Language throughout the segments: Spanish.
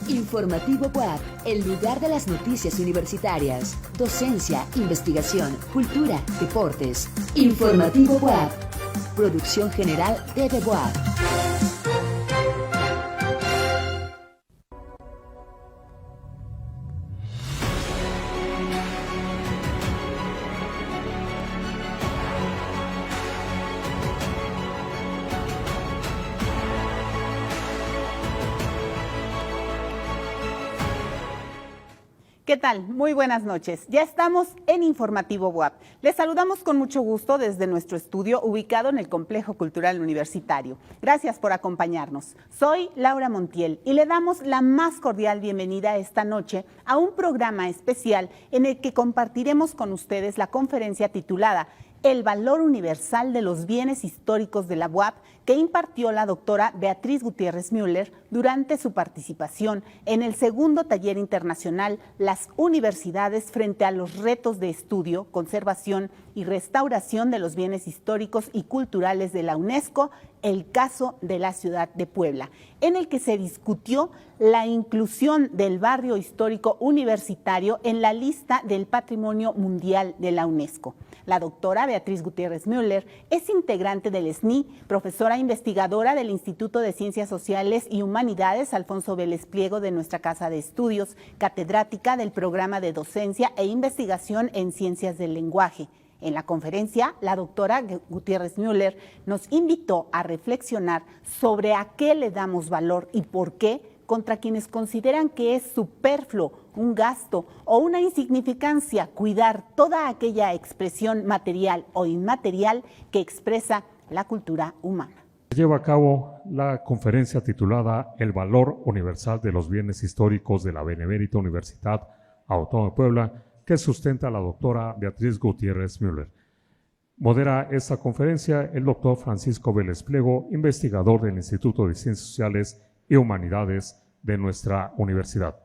Informativo WAP, el lugar de las noticias universitarias, docencia, investigación, cultura, deportes. Informativo WAP, producción general de WAP. ¿Qué tal? Muy buenas noches. Ya estamos en Informativo WAP. Les saludamos con mucho gusto desde nuestro estudio ubicado en el Complejo Cultural Universitario. Gracias por acompañarnos. Soy Laura Montiel y le damos la más cordial bienvenida esta noche a un programa especial en el que compartiremos con ustedes la conferencia titulada El valor universal de los bienes históricos de la UAP, que impartió la doctora Beatriz Gutiérrez Müller durante su participación en el segundo taller internacional Las universidades frente a los retos de estudio, conservación y restauración de los bienes históricos y culturales de la UNESCO, el caso de la ciudad de Puebla, en el que se discutió la inclusión del barrio histórico universitario en la lista del Patrimonio Mundial de la UNESCO. La doctora Beatriz Gutiérrez Müller es integrante del SNI, profesora investigadora del Instituto de Ciencias Sociales y Humanidades Alfonso Vélez Pliego de nuestra Casa de Estudios, catedrática del programa de docencia e investigación en Ciencias del Lenguaje. En la conferencia, la doctora Gutiérrez Müller nos invitó a reflexionar sobre a qué le damos valor y por qué contra quienes consideran que es superfluo, un gasto o una insignificancia cuidar toda aquella expresión material o inmaterial que expresa la cultura humana. Lleva a cabo la conferencia titulada El valor universal de los bienes históricos de la Benemérita Universidad Autónoma de Puebla, que sustenta la doctora Beatriz Gutiérrez Müller. Modera esta conferencia el doctor Francisco Vélez Pliego, investigador del Instituto de Ciencias Sociales y Humanidades de nuestra universidad.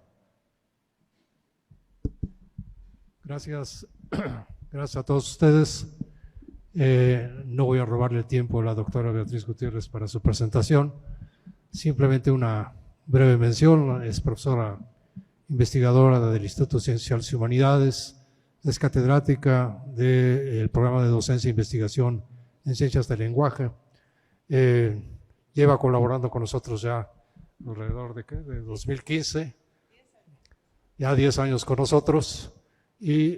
Gracias a todos ustedes. No voy a robarle tiempo a la doctora Beatriz Gutiérrez para su presentación. Simplemente una breve mención. Es profesora investigadora del Instituto de Ciencias Sociales y Humanidades, es catedrática del programa de docencia e investigación en Ciencias del Lenguaje. Lleva colaborando con nosotros ya alrededor de 2015, ya 10 años con nosotros, y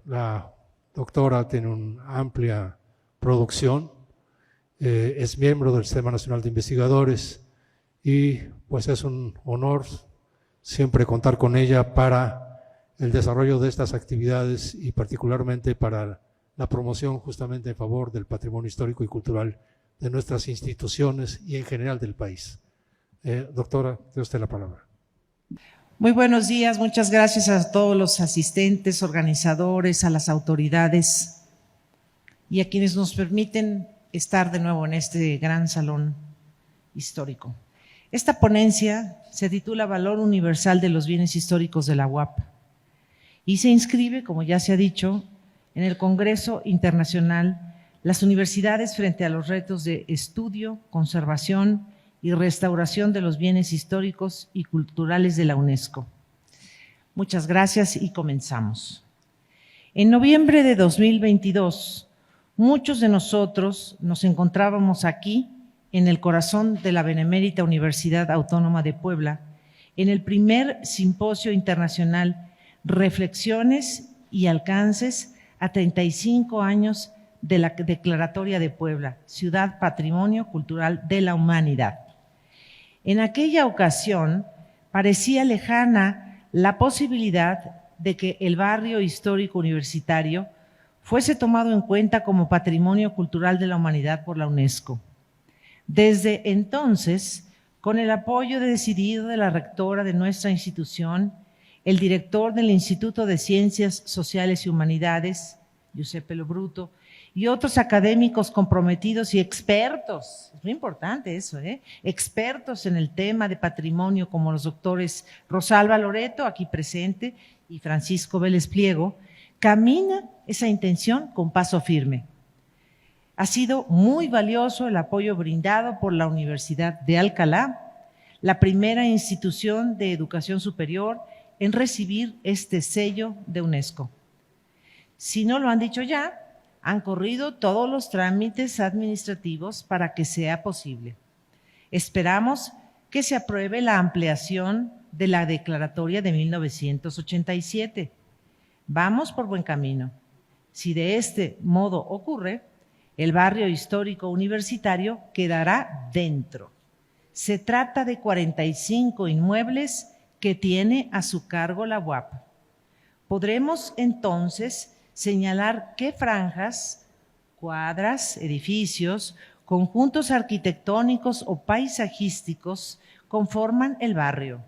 la doctora tiene una amplia producción, es miembro del Sistema Nacional de Investigadores y pues es un honor siempre contar con ella para el desarrollo de estas actividades y particularmente para la promoción justamente en favor del patrimonio histórico y cultural de nuestras instituciones y en general del país. Doctora, tiene usted la palabra. Muy buenos días, muchas gracias a todos los asistentes, organizadores, a las autoridades y a quienes nos permiten estar de nuevo en este gran salón histórico. Esta ponencia se titula Valor Universal de los Bienes Históricos de la UAP y se inscribe, como ya se ha dicho, en el Congreso Internacional Las universidades frente a los retos de estudio, conservación y restauración de los bienes históricos y culturales de la UNESCO. Muchas gracias y comenzamos. En noviembre de 2022, muchos de nosotros nos encontrábamos aquí en el corazón de la Benemérita Universidad Autónoma de Puebla, en el primer Simposio Internacional Reflexiones y Alcances a 35 años de la Declaratoria de Puebla, Ciudad Patrimonio Cultural de la Humanidad. En aquella ocasión parecía lejana la posibilidad de que el barrio histórico universitario fuese tomado en cuenta como Patrimonio Cultural de la Humanidad por la UNESCO. Desde entonces, con el apoyo decidido de la rectora de nuestra institución, el director del Instituto de Ciencias Sociales y Humanidades, Giuseppe Lo Bruto, y otros académicos comprometidos y expertos, es muy importante eso, expertos en el tema de patrimonio como los doctores Rosalba Loreto, aquí presente, y Francisco Vélez Pliego, camina esa intención con paso firme. Ha sido muy valioso el apoyo brindado por la Universidad de Alcalá, la primera institución de educación superior en recibir este sello de UNESCO. Si no lo han dicho ya, han corrido todos los trámites administrativos para que sea posible. Esperamos que se apruebe la ampliación de la declaratoria de 1987. Vamos por buen camino. Si de este modo ocurre, el barrio histórico universitario quedará dentro. Se trata de 45 inmuebles que tiene a su cargo la UAP. Podremos entonces señalar qué franjas, cuadras, edificios, conjuntos arquitectónicos o paisajísticos conforman el barrio.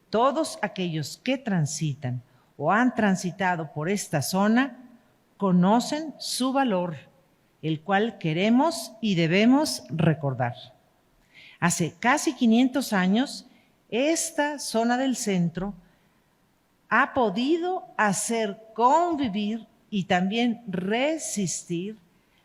Todos aquellos que transitan o han transitado por esta zona conocen su valor, el cual queremos y debemos recordar. Hace casi 500 años, esta zona del centro ha podido hacer convivir y también resistir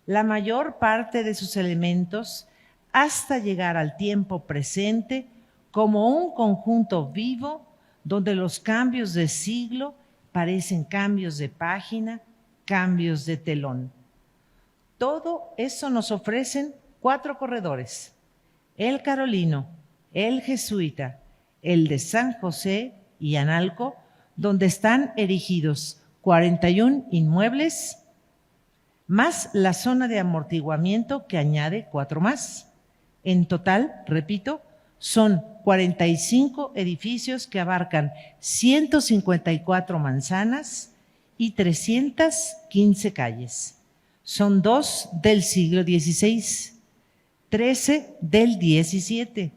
la mayor parte de sus elementos hasta llegar al tiempo presente como un conjunto vivo donde los cambios de siglo parecen cambios de página, cambios de telón. Todo eso nos ofrecen 4 corredores: el Carolino, el Jesuita, el de San José y Analco, donde están erigidos 41 inmuebles, más la zona de amortiguamiento que añade 4 más. En total, repito, son 45 edificios que abarcan 154 manzanas y 315 calles. Son 2 del siglo XVI, 13 del XVII,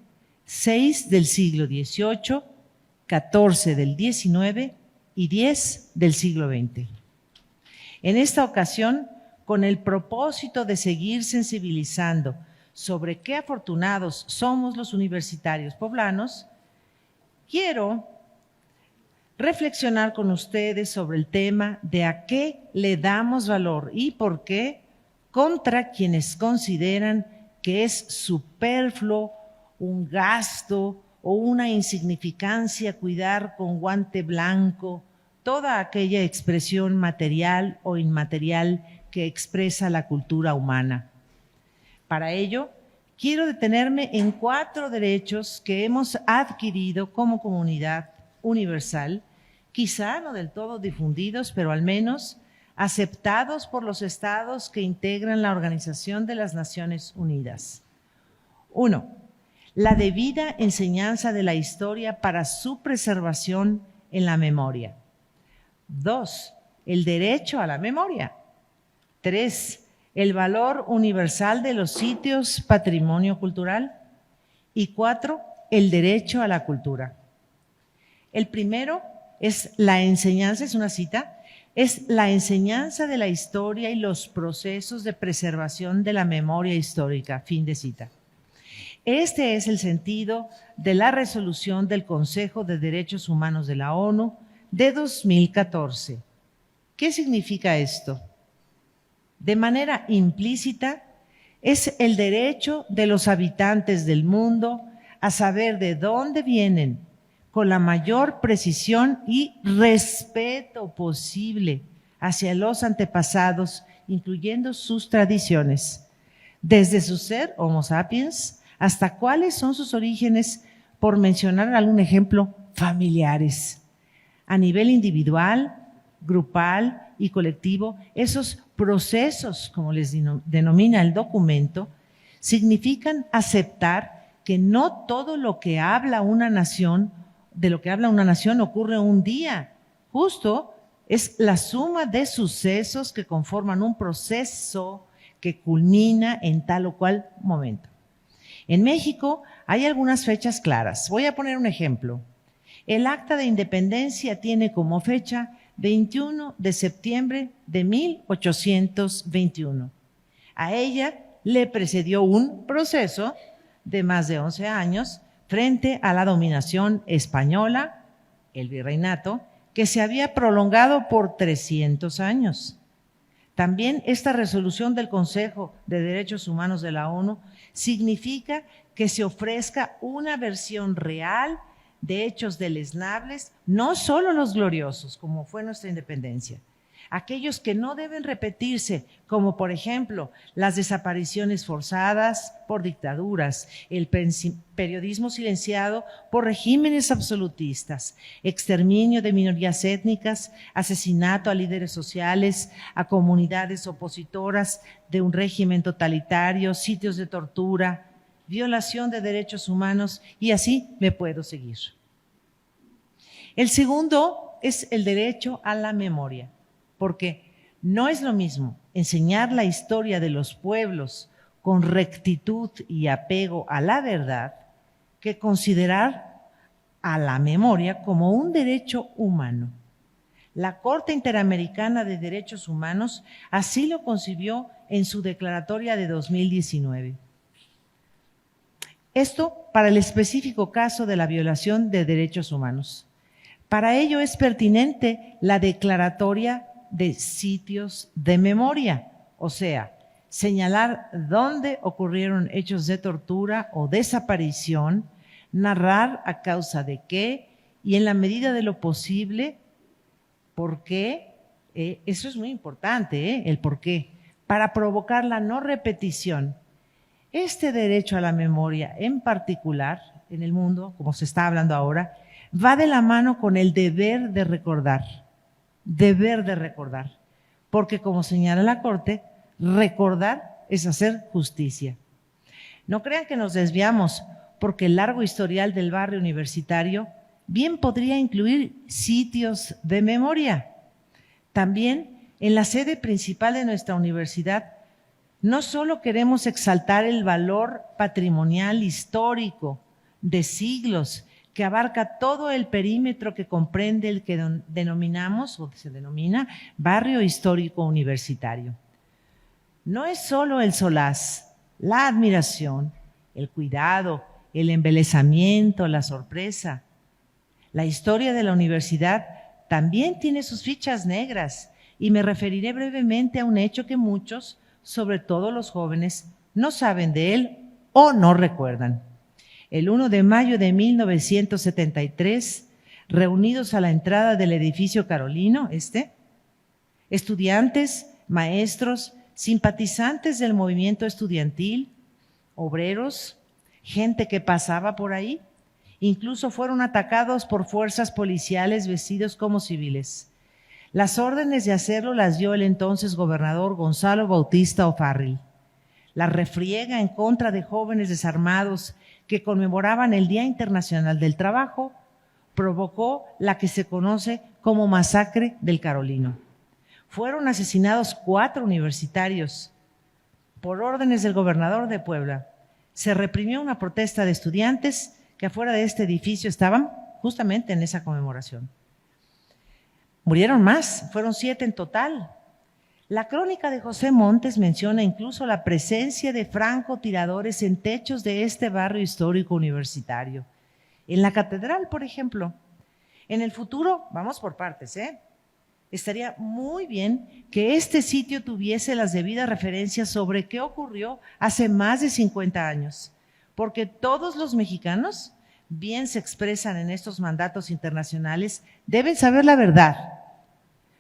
6 del siglo XVIII, 14 del XIX y 10 del siglo XX. En esta ocasión, con el propósito de seguir sensibilizando sobre qué afortunados somos los universitarios poblanos, quiero reflexionar con ustedes sobre el tema de a qué le damos valor y por qué contra quienes consideran que es superfluo, un gasto o una insignificancia cuidar con guante blanco toda aquella expresión material o inmaterial que expresa la cultura humana. Para ello, quiero detenerme en 4 derechos que hemos adquirido como comunidad universal, quizá no del todo difundidos, pero al menos aceptados por los estados que integran la Organización de las Naciones Unidas. 1. La debida enseñanza de la historia para su preservación en la memoria. 2. El derecho a la memoria. 3. El valor universal de los sitios patrimonio cultural. Y 4. El derecho a la cultura. El primero es la enseñanza, es una cita, es la enseñanza de la historia y los procesos de preservación de la memoria histórica. Fin de cita. Este es el sentido de la resolución del Consejo de Derechos Humanos de la ONU de 2014. ¿Qué significa esto? De manera implícita, es el derecho de los habitantes del mundo a saber de dónde vienen con la mayor precisión y respeto posible hacia los antepasados, incluyendo sus tradiciones, desde su ser Homo sapiens hasta cuáles son sus orígenes, por mencionar algún ejemplo, familiares. A nivel individual, grupal y colectivo, esos procesos, como les denomina el documento, significan aceptar que no todo lo que habla una nación, de lo que habla una nación ocurre un día. Justo es la suma de sucesos que conforman un proceso que culmina en tal o cual momento. En México hay algunas fechas claras. Voy a poner un ejemplo. El Acta de Independencia tiene como fecha 21 de septiembre de 1821. A ella le precedió un proceso de más de 11 años frente a la dominación española, el virreinato, que se había prolongado por 300 años. También esta resolución del Consejo de Derechos Humanos de la ONU significa que se ofrezca una versión real de hechos deleznables, no solo los gloriosos, como fue nuestra independencia, aquellos que no deben repetirse, como por ejemplo las desapariciones forzadas por dictaduras, el periodismo silenciado por regímenes absolutistas, exterminio de minorías étnicas, asesinato a líderes sociales, a comunidades opositoras de un régimen totalitario, sitios de tortura, violación de derechos humanos, y así me puedo seguir. El segundo es el derecho a la memoria, porque no es lo mismo enseñar la historia de los pueblos con rectitud y apego a la verdad que considerar a la memoria como un derecho humano. La Corte Interamericana de Derechos Humanos así lo concibió en su declaratoria de 2019. Esto para el específico caso de la violación de derechos humanos. Para ello es pertinente la declaratoria de sitios de memoria, o sea, señalar dónde ocurrieron hechos de tortura o desaparición, narrar a causa de qué y en la medida de lo posible, por qué. Eso es muy importante, el por qué, para provocar la no repetición. Este derecho a la memoria en particular, en el mundo, como se está hablando ahora, va de la mano con el deber de recordar, porque como señala la Corte, recordar es hacer justicia. No crean que nos desviamos, porque el largo historial del barrio universitario bien podría incluir sitios de memoria. También en la sede principal de nuestra universidad, no solo queremos exaltar el valor patrimonial histórico de siglos que abarca todo el perímetro que comprende el que denominamos o se denomina barrio histórico universitario. No es solo el solaz, la admiración, el cuidado, el embelezamiento, la sorpresa. La historia de la universidad también tiene sus fichas negras y me referiré brevemente a un hecho que muchos, sobre todo los jóvenes, no saben de él o no recuerdan. El 1 de mayo de 1973, reunidos a la entrada del edificio Carolino, estudiantes, maestros, simpatizantes del movimiento estudiantil, obreros, gente que pasaba por ahí, incluso fueron atacados por fuerzas policiales vestidos como civiles. Las órdenes de hacerlo las dio el entonces gobernador Gonzalo Bautista O'Farrill. La refriega en contra de jóvenes desarmados que conmemoraban el Día Internacional del Trabajo provocó la que se conoce como Masacre del Carolino. Fueron asesinados 4 universitarios por órdenes del gobernador de Puebla. Se reprimió una protesta de estudiantes que afuera de este edificio estaban justamente en esa conmemoración. Murieron más, fueron 7 en total. La crónica de José Montes menciona incluso la presencia de francotiradores en techos de este barrio histórico universitario. En la catedral, por ejemplo. En el futuro, vamos por partes, estaría muy bien que este sitio tuviese las debidas referencias sobre qué ocurrió hace más de 50 años, porque todos los mexicanos, bien se expresan en estos mandatos internacionales, deben saber la verdad.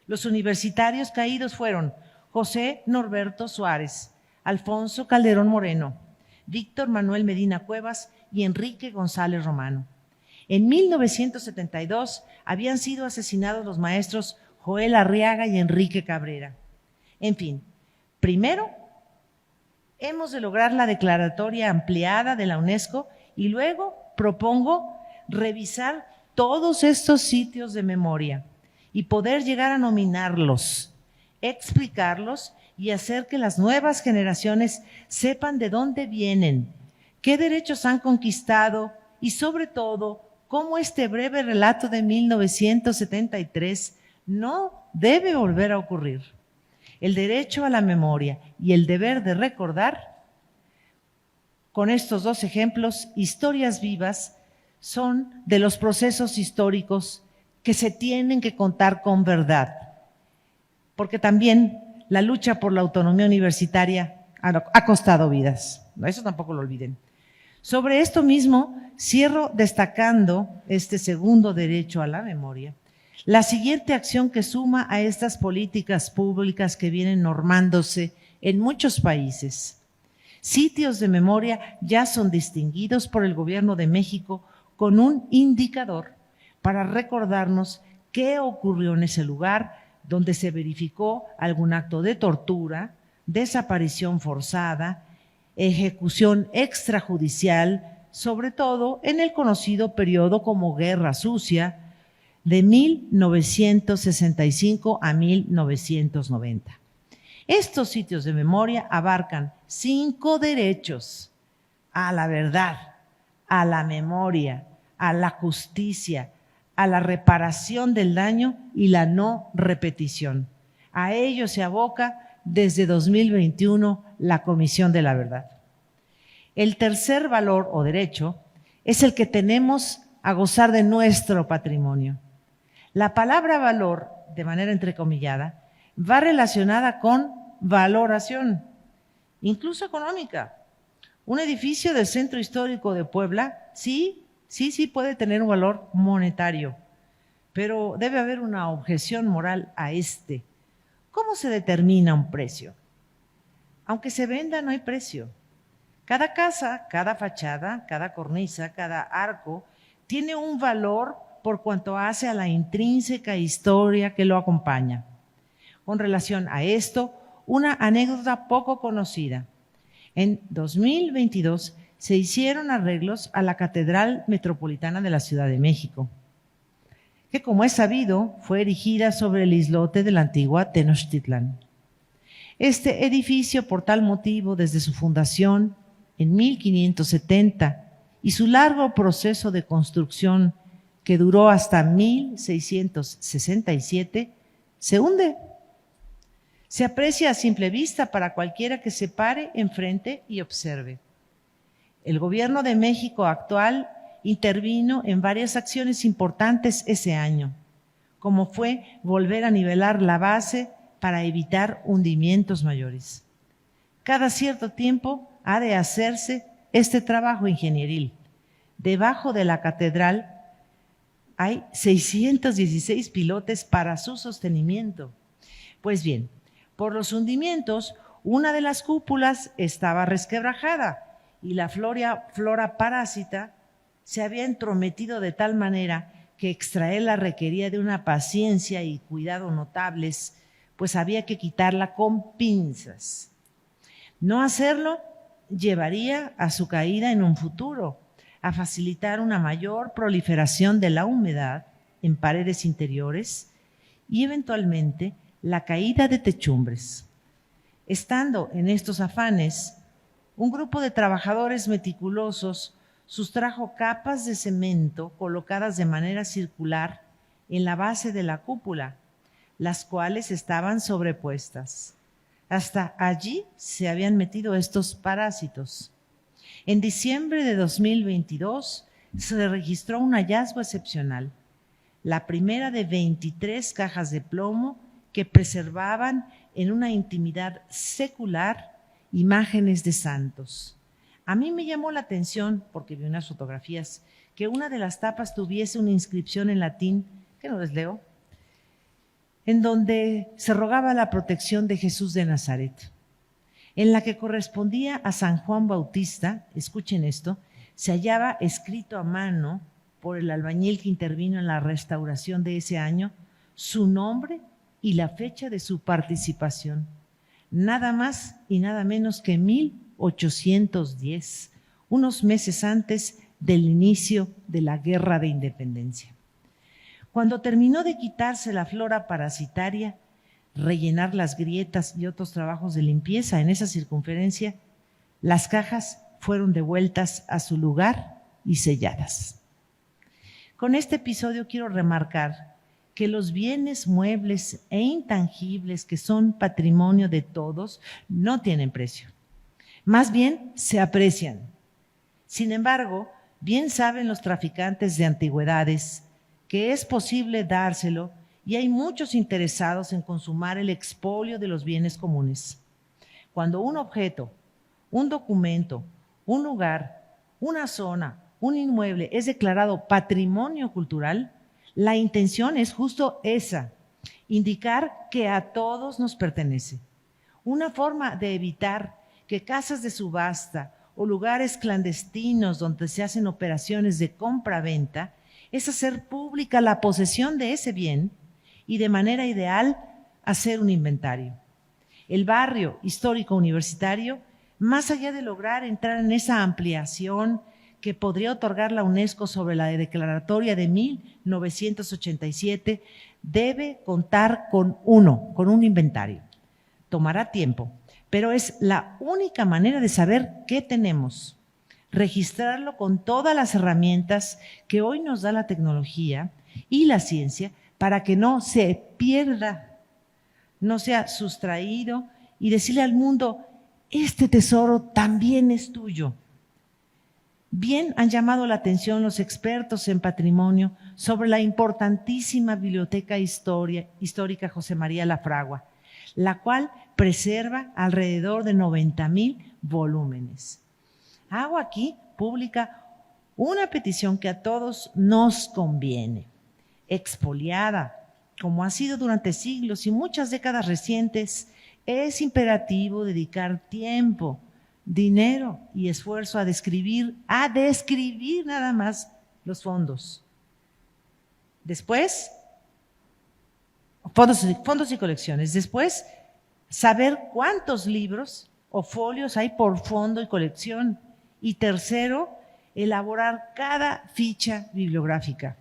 Los universitarios caídos fueron José Norberto Suárez, Alfonso Calderón Moreno, Víctor Manuel Medina Cuevas y Enrique González Romano. En 1972 habían sido asesinados los maestros Joel Arriaga y Enrique Cabrera. En fin, primero hemos de lograr la declaratoria ampliada de la UNESCO y luego propongo revisar todos estos sitios de memoria y poder llegar a nominarlos, explicarlos y hacer que las nuevas generaciones sepan de dónde vienen, qué derechos han conquistado y sobre todo cómo este breve relato de 1973 no debe volver a ocurrir. El derecho a la memoria y el deber de recordar, con estos 2 ejemplos, historias vivas, son de los procesos históricos que se tienen que contar con verdad, porque también la lucha por la autonomía universitaria ha costado vidas. Eso tampoco lo olviden. Sobre esto mismo, cierro destacando este segundo derecho a la memoria. La siguiente acción que suma a estas políticas públicas que vienen normándose en muchos países. Sitios de memoria ya son distinguidos por el Gobierno de México con un indicador para recordarnos qué ocurrió en ese lugar donde se verificó algún acto de tortura, desaparición forzada, ejecución extrajudicial, sobre todo en el conocido periodo como Guerra Sucia, de 1965 a 1990. Estos sitios de memoria abarcan 5 derechos: a la verdad, a la memoria, a la justicia, a la reparación del daño y la no repetición. A ello se aboca desde 2021 la Comisión de la Verdad. El tercer valor o derecho es el que tenemos a gozar de nuestro patrimonio. La palabra valor, de manera entrecomillada, va relacionada con valoración, incluso económica. Un edificio del Centro Histórico de Puebla, sí puede tener un valor monetario, pero debe haber una objeción moral a este. ¿Cómo se determina un precio? Aunque se venda, no hay precio. Cada casa, cada fachada, cada cornisa, cada arco tiene un valor por cuanto hace a la intrínseca historia que lo acompaña. Con relación a esto, una anécdota poco conocida. En 2022 se hicieron arreglos a la Catedral Metropolitana de la Ciudad de México, que, como es sabido, fue erigida sobre el islote de la antigua Tenochtitlán. Este edificio, por tal motivo, desde su fundación en 1570 y su largo proceso de construcción que duró hasta 1667, se hunde. Se aprecia a simple vista para cualquiera que se pare enfrente y observe. El Gobierno de México actual intervino en varias acciones importantes ese año, como fue volver a nivelar la base para evitar hundimientos mayores. Cada cierto tiempo ha de hacerse este trabajo ingenieril. Debajo de la catedral hay 616 pilotes para su sostenimiento. Pues bien, por los hundimientos, una de las cúpulas estaba resquebrajada y la flora parásita se había entrometido de tal manera que extraerla requería de una paciencia y cuidado notables, pues había que quitarla con pinzas. No hacerlo llevaría a su caída en un futuro, a facilitar una mayor proliferación de la humedad en paredes interiores y eventualmente la caída de techumbres. Estando en estos afanes, un grupo de trabajadores meticulosos sustrajo capas de cemento colocadas de manera circular en la base de la cúpula, las cuales estaban sobrepuestas. Hasta allí se habían metido estos parásitos. En diciembre de 2022 se registró un hallazgo excepcional, la primera de 23 cajas de plomo que preservaban en una intimidad secular imágenes de santos. A mí me llamó la atención, porque vi unas fotografías, que una de las tapas tuviese una inscripción en latín, que no les leo, en donde se rogaba la protección de Jesús de Nazaret. En la que correspondía a San Juan Bautista, escuchen esto, se hallaba escrito a mano por el albañil que intervino en la restauración de ese año, su nombre y la fecha de su participación. Nada más y nada menos que 1810, unos meses antes del inicio de la Guerra de Independencia. Cuando terminó de quitarse la flora parasitaria, rellenar las grietas y otros trabajos de limpieza en esa circunferencia, las cajas fueron devueltas a su lugar y selladas. Con este episodio quiero remarcar que los bienes muebles e intangibles que son patrimonio de todos no tienen precio. Más bien se aprecian. Sin embargo, bien saben los traficantes de antigüedades que es posible dárselo y hay muchos interesados en consumar el expolio de los bienes comunes. Cuando un objeto, un documento, un lugar, una zona, un inmueble es declarado patrimonio cultural, la intención es justo esa, indicar que a todos nos pertenece. Una forma de evitar que casas de subasta o lugares clandestinos donde se hacen operaciones de compra-venta es hacer pública la posesión de ese bien y de manera ideal hacer un inventario. El barrio histórico universitario, más allá de lograr entrar en esa ampliación que podría otorgar la UNESCO sobre la declaratoria de 1987, debe contar con un inventario. Tomará tiempo, pero es la única manera de saber qué tenemos. Registrarlo con todas las herramientas que hoy nos da la tecnología y la ciencia para que no se pierda, no sea sustraído y decirle al mundo, este tesoro también es tuyo. Bien han llamado la atención los expertos en patrimonio sobre la importantísima Biblioteca Histórica José María Lafragua, la cual preserva alrededor de 90,000 volúmenes. Hago aquí pública una petición que a todos nos conviene. Expoliada, como ha sido durante siglos y muchas décadas recientes, es imperativo dedicar tiempo, dinero y esfuerzo a describir nada más los fondos. Después, fondos y colecciones. Después, saber cuántos libros o folios hay por fondo y colección. Y tercero, elaborar cada ficha bibliográfica.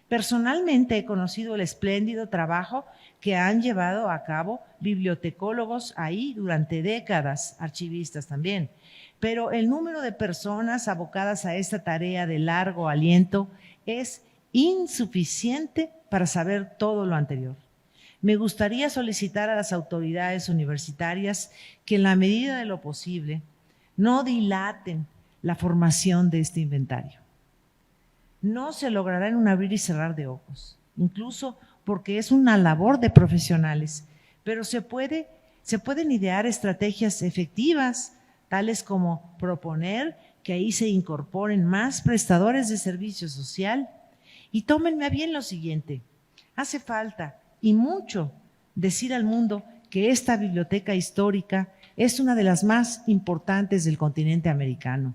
Personalmente he conocido el espléndido trabajo que han llevado a cabo bibliotecólogos ahí durante décadas, archivistas también. Pero el número de personas abocadas a esta tarea de largo aliento es insuficiente para saber todo lo anterior. Me gustaría solicitar a las autoridades universitarias que en la medida de lo posible no dilaten la formación de este inventario. No se logrará en un abrir y cerrar de ojos, incluso porque es una labor de profesionales, pero se pueden idear estrategias efectivas, tales como proponer que ahí se incorporen más prestadores de servicio social. Y tómenme a bien lo siguiente, hace falta y mucho decir al mundo que esta biblioteca histórica es una de las más importantes del continente americano.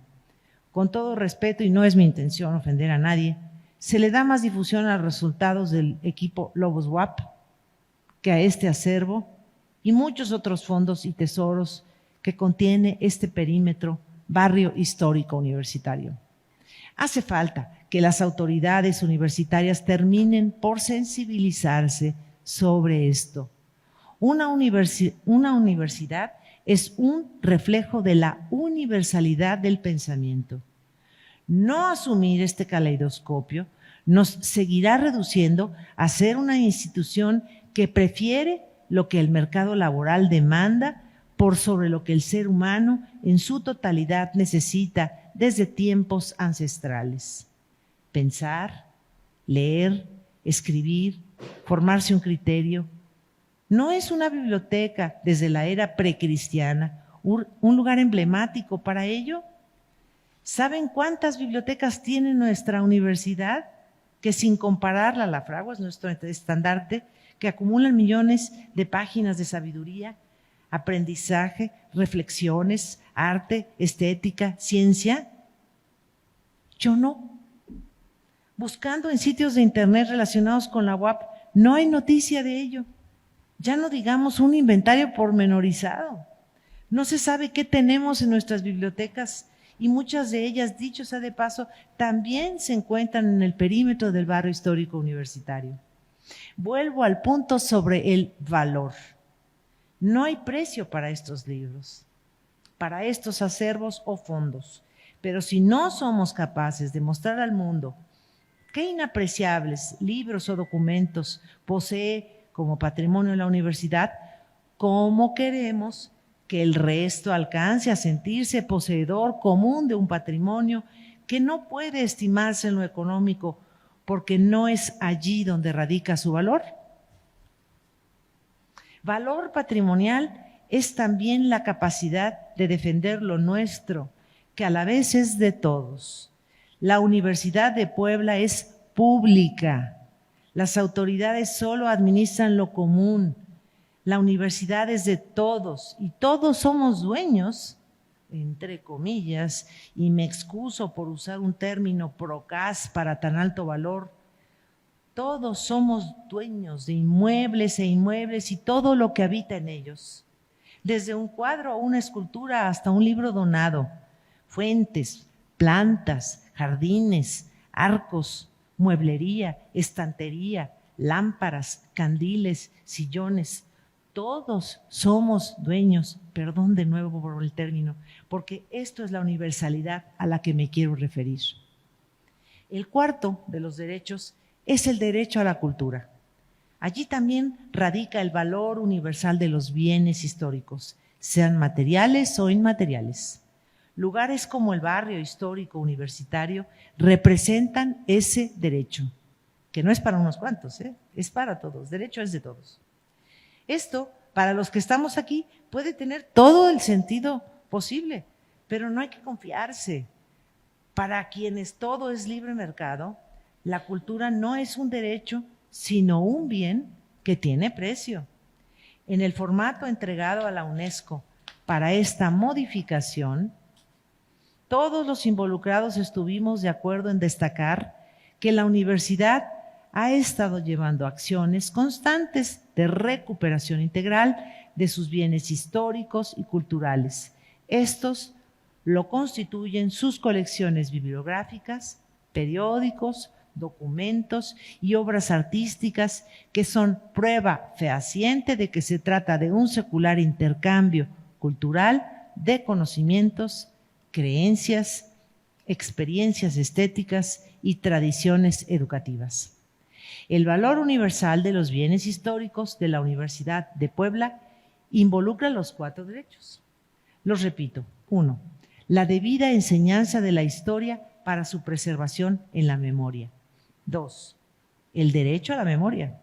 Con todo respeto, y no es mi intención ofender a nadie, se le da más difusión a los resultados del equipo Lobos WAP que a este acervo y muchos otros fondos y tesoros que contiene este perímetro barrio histórico universitario. Hace falta que las autoridades universitarias terminen por sensibilizarse sobre esto. Una universidad es un reflejo de la universalidad del pensamiento. No asumir este caleidoscopio nos seguirá reduciendo a ser una institución que prefiere lo que el mercado laboral demanda por sobre lo que el ser humano en su totalidad necesita desde tiempos ancestrales. Pensar, leer, escribir, formarse un criterio. No es una biblioteca desde la era precristiana, un lugar emblemático para ello. ¿Saben cuántas bibliotecas tiene nuestra universidad? Que sin compararla a Lafragua, es nuestro estandarte, que acumulan millones de páginas de sabiduría, aprendizaje, reflexiones, arte, estética, ciencia. Yo no. Buscando en sitios de internet relacionados con la UAP, no hay noticia de ello. Ya no digamos un inventario pormenorizado. No se sabe qué tenemos en nuestras bibliotecas y muchas de ellas, dicho sea de paso, también se encuentran en el perímetro del barrio histórico universitario. Vuelvo al punto sobre el valor. No hay precio para estos libros, para estos acervos o fondos, pero si no somos capaces de mostrar al mundo qué inapreciables libros o documentos posee como patrimonio de la universidad, ¿cómo queremos que el resto alcance a sentirse poseedor común de un patrimonio que no puede estimarse en lo económico porque no es allí donde radica su valor? Valor patrimonial es también la capacidad de defender lo nuestro, que a la vez es de todos. La Universidad de Puebla es pública. Las autoridades solo administran lo común. La universidad es de todos y todos somos dueños, entre comillas, y me excuso por usar un término procas para tan alto valor. Todos somos dueños de inmuebles e inmuebles y todo lo que habita en ellos. Desde un cuadro o una escultura hasta un libro donado, fuentes, plantas, jardines, arcos, mueblería, estantería, lámparas, candiles, sillones. Todos somos dueños, perdón de nuevo por el término, porque esto es la universalidad a la que me quiero referir. El cuarto de los derechos es el derecho a la cultura. Allí también radica el valor universal de los bienes históricos, sean materiales o inmateriales. Lugares como el barrio histórico universitario representan ese derecho, que no es para unos cuantos, es para todos, derecho es de todos. Esto, para los que estamos aquí, puede tener todo el sentido posible, pero no hay que confiarse. Para quienes todo es libre mercado, la cultura no es un derecho, sino un bien que tiene precio. En el formato entregado a la UNESCO para esta modificación, todos los involucrados estuvimos de acuerdo en destacar que la universidad ha estado llevando acciones constantes de recuperación integral de sus bienes históricos y culturales. Estos lo constituyen sus colecciones bibliográficas, periódicos, documentos y obras artísticas que son prueba fehaciente de que se trata de un secular intercambio cultural de conocimientos, creencias, experiencias estéticas y tradiciones educativas. El valor universal de los bienes históricos de la Universidad de Puebla involucra los 4 derechos. Los repito. 1. La debida enseñanza de la historia para su preservación en la memoria. 2. El derecho a la memoria.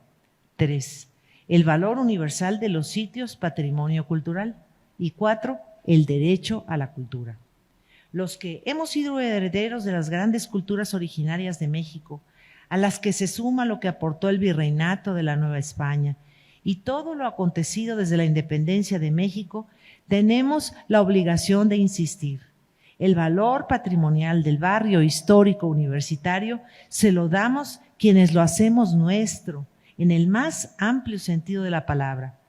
3. El valor universal de los sitios patrimonio cultural. Y 4. El derecho a la cultura. Los que hemos sido herederos de las grandes culturas originarias de México, a las que se suma lo que aportó el virreinato de la Nueva España y todo lo acontecido desde la independencia de México, tenemos la obligación de insistir. El valor patrimonial del barrio histórico universitario se lo damos quienes lo hacemos nuestro, en el más amplio sentido de la palabra,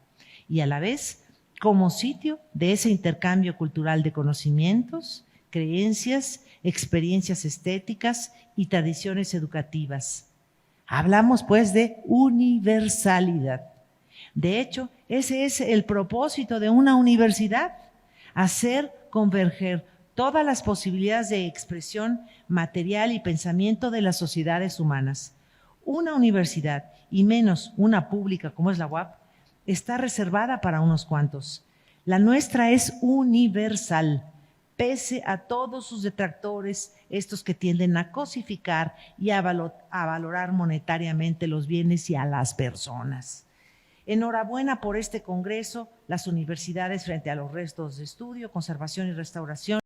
y a la vez como sitio de ese intercambio cultural de conocimientos, creencias, experiencias estéticas y tradiciones educativas. Hablamos pues de universalidad. De hecho, ese es el propósito de una universidad, hacer converger todas las posibilidades de expresión material y pensamiento de las sociedades humanas. Una universidad, y menos una pública como es la UAP, está reservada para unos cuantos. La nuestra es universal, pese a todos sus detractores, estos que tienden a cosificar y a valorar monetariamente los bienes y a las personas. Enhorabuena por este congreso, las universidades frente a los restos de estudio, conservación y restauración.